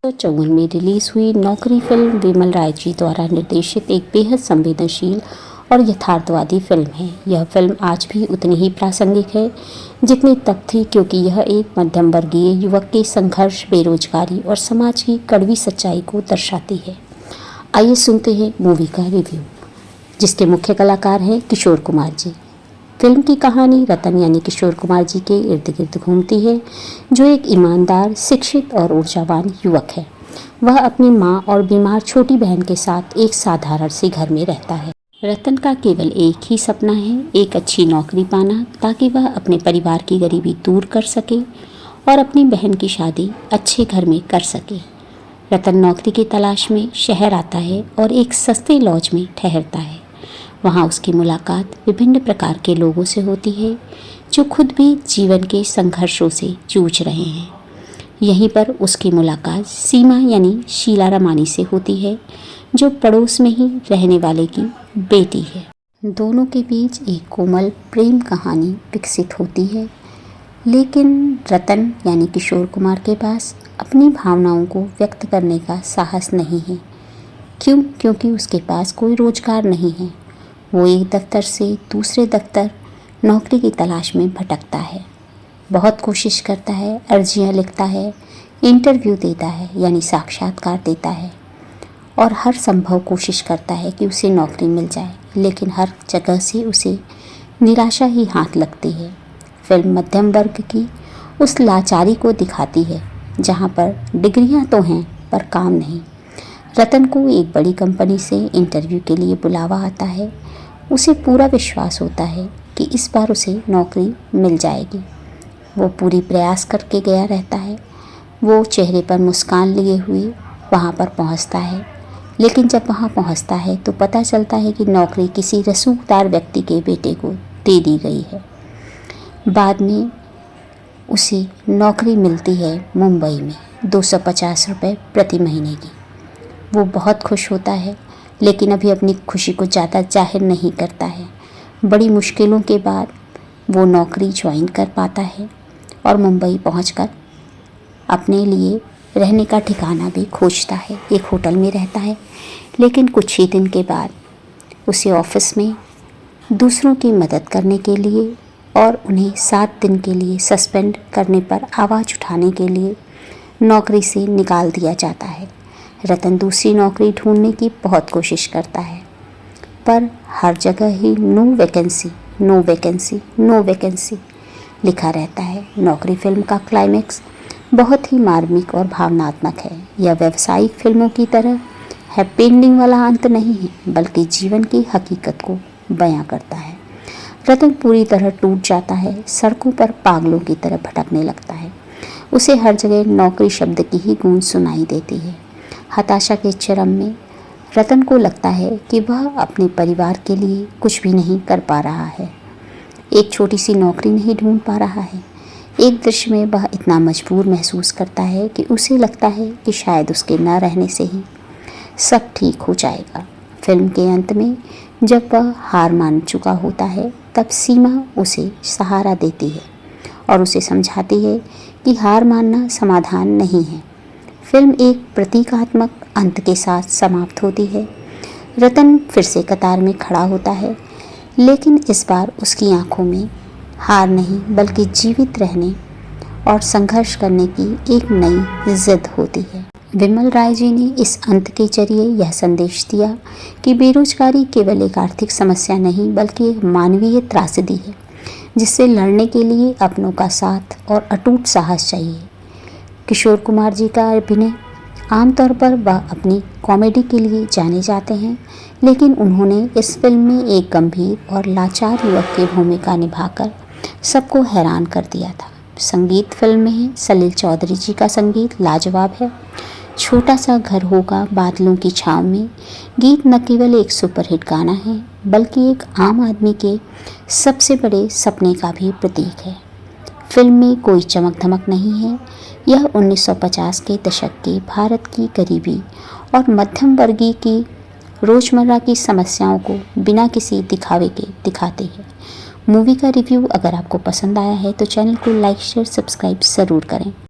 1954 में रिलीज हुई नौकरी फिल्म विमल राय जी द्वारा निर्देशित एक बेहद संवेदनशील और यथार्थवादी फिल्म है। यह फिल्म आज भी उतनी ही प्रासंगिक है जितनी तब थी, क्योंकि यह एक मध्यम वर्गीय युवक के संघर्ष, बेरोजगारी और समाज की कड़वी सच्चाई को दर्शाती है। आइए सुनते हैं मूवी का रिव्यू, जिसके मुख्य कलाकार हैं किशोर कुमार जी। फिल्म की कहानी रतन यानी किशोर कुमार जी के इर्द गिर्द घूमती है, जो एक ईमानदार, शिक्षित और ऊर्जावान युवक है। वह अपनी मां और बीमार छोटी बहन के साथ एक साधारण से घर में रहता है। रतन का केवल एक ही सपना है, एक अच्छी नौकरी पाना, ताकि वह अपने परिवार की गरीबी दूर कर सके और अपनी बहन की शादी अच्छे घर में कर सके। रतन नौकरी की तलाश में शहर आता है और एक सस्ते लॉज में ठहरता है। वहाँ उसकी मुलाकात विभिन्न प्रकार के लोगों से होती है, जो खुद भी जीवन के संघर्षों से जूझ रहे हैं। यहीं पर उसकी मुलाकात सीमा यानी शीला रमानी से होती है, जो पड़ोस में ही रहने वाले की बेटी है। दोनों के बीच एक कोमल प्रेम कहानी विकसित होती है, लेकिन रतन यानी किशोर कुमार के पास अपनी भावनाओं को व्यक्त करने का साहस नहीं है। क्यों? क्योंकि उसके पास कोई रोजगार नहीं है। वो एक दफ्तर से दूसरे दफ्तर नौकरी की तलाश में भटकता है। बहुत कोशिश करता है, अर्जियां लिखता है, इंटरव्यू देता है यानी साक्षात्कार देता है और हर संभव कोशिश करता है कि उसे नौकरी मिल जाए, लेकिन हर जगह से उसे निराशा ही हाथ लगती है। फिल्म मध्यम वर्ग की उस लाचारी को दिखाती है, जहाँ पर डिग्रियाँ तो हैं पर काम नहीं। रतन को एक बड़ी कंपनी से इंटरव्यू के लिए बुलावा आता है। उसे पूरा विश्वास होता है कि इस बार उसे नौकरी मिल जाएगी। वो पूरी प्रयास करके गया रहता है। वो चेहरे पर मुस्कान लिए हुए वहाँ पर पहुँचता है, लेकिन जब वहाँ पहुँचता है तो पता चलता है कि नौकरी किसी रसूखदार व्यक्ति के बेटे को दे दी गई है। बाद में उसे नौकरी मिलती है मुंबई में 250 रुपये प्रति महीने की। वो बहुत खुश होता है, लेकिन अभी अपनी खुशी को ज़्यादा जाहिर नहीं करता है। बड़ी मुश्किलों के बाद वो नौकरी ज्वाइन कर पाता है और मुंबई पहुंचकर अपने लिए रहने का ठिकाना भी खोजता है। एक होटल में रहता है, लेकिन कुछ ही दिन के बाद उसे ऑफिस में दूसरों की मदद करने के लिए और उन्हें 7 दिन के लिए सस्पेंड करने पर आवाज़ उठाने के लिए नौकरी से निकाल दिया जाता है। रतन दूसरी नौकरी ढूंढने की बहुत कोशिश करता है, पर हर जगह ही no vacancy, no vacancy, no vacancy लिखा रहता है। नौकरी फिल्म का क्लाइमेक्स बहुत ही मार्मिक और भावनात्मक है। यह व्यावसायिक फिल्मों की तरह हैप्पी एंडिंग वाला अंत नहीं है, बल्कि जीवन की हकीकत को बयां करता है। रतन पूरी तरह टूट जाता है, सड़कों पर पागलों की तरह भटकने लगता है। उसे हर जगह नौकरी शब्द की ही गूंज सुनाई देती है। हताशा के चरम में रतन को लगता है कि वह अपने परिवार के लिए कुछ भी नहीं कर पा रहा है, एक छोटी सी नौकरी नहीं ढूंढ पा रहा है। एक दृश्य में वह इतना मजबूर महसूस करता है कि उसे लगता है कि शायद उसके न रहने से ही सब ठीक हो जाएगा। फिल्म के अंत में जब वह हार मान चुका होता है, तब सीमा उसे सहारा देती है और उसे समझाती है कि हार मानना समाधान नहीं है। फिल्म एक प्रतीकात्मक अंत के साथ समाप्त होती है। रतन फिर से कतार में खड़ा होता है, लेकिन इस बार उसकी आंखों में हार नहीं, बल्कि जीवित रहने और संघर्ष करने की एक नई जिद होती है। विमल राय जी ने इस अंत के जरिए यह संदेश दिया कि बेरोजगारी केवल एक आर्थिक समस्या नहीं, बल्कि एक मानवीय त्रासदी है, जिससे लड़ने के लिए अपनों का साथ और अटूट साहस चाहिए। किशोर कुमार जी का अभिनय आमतौर पर वह अपनी कॉमेडी के लिए जाने जाते हैं, लेकिन उन्होंने इस फिल्म में एक गंभीर और लाचार युवक की भूमिका निभाकर सबको हैरान कर दिया था। संगीत फिल्म में है सलील चौधरी जी का संगीत लाजवाब है। छोटा सा घर होगा बादलों की छाँव में गीत न केवल एक सुपरहिट गाना है, बल्कि एक आम आदमी के सबसे बड़े सपने का भी प्रतीक है। फिल्म में कोई चमक धमक नहीं है। यह 1950 के दशक के भारत की गरीबी और मध्यम वर्गीय की रोज़मर्रा की समस्याओं को बिना किसी दिखावे के दिखाते हैं। मूवी का रिव्यू अगर आपको पसंद आया है तो चैनल को लाइक, शेयर, सब्सक्राइब ज़रूर करें।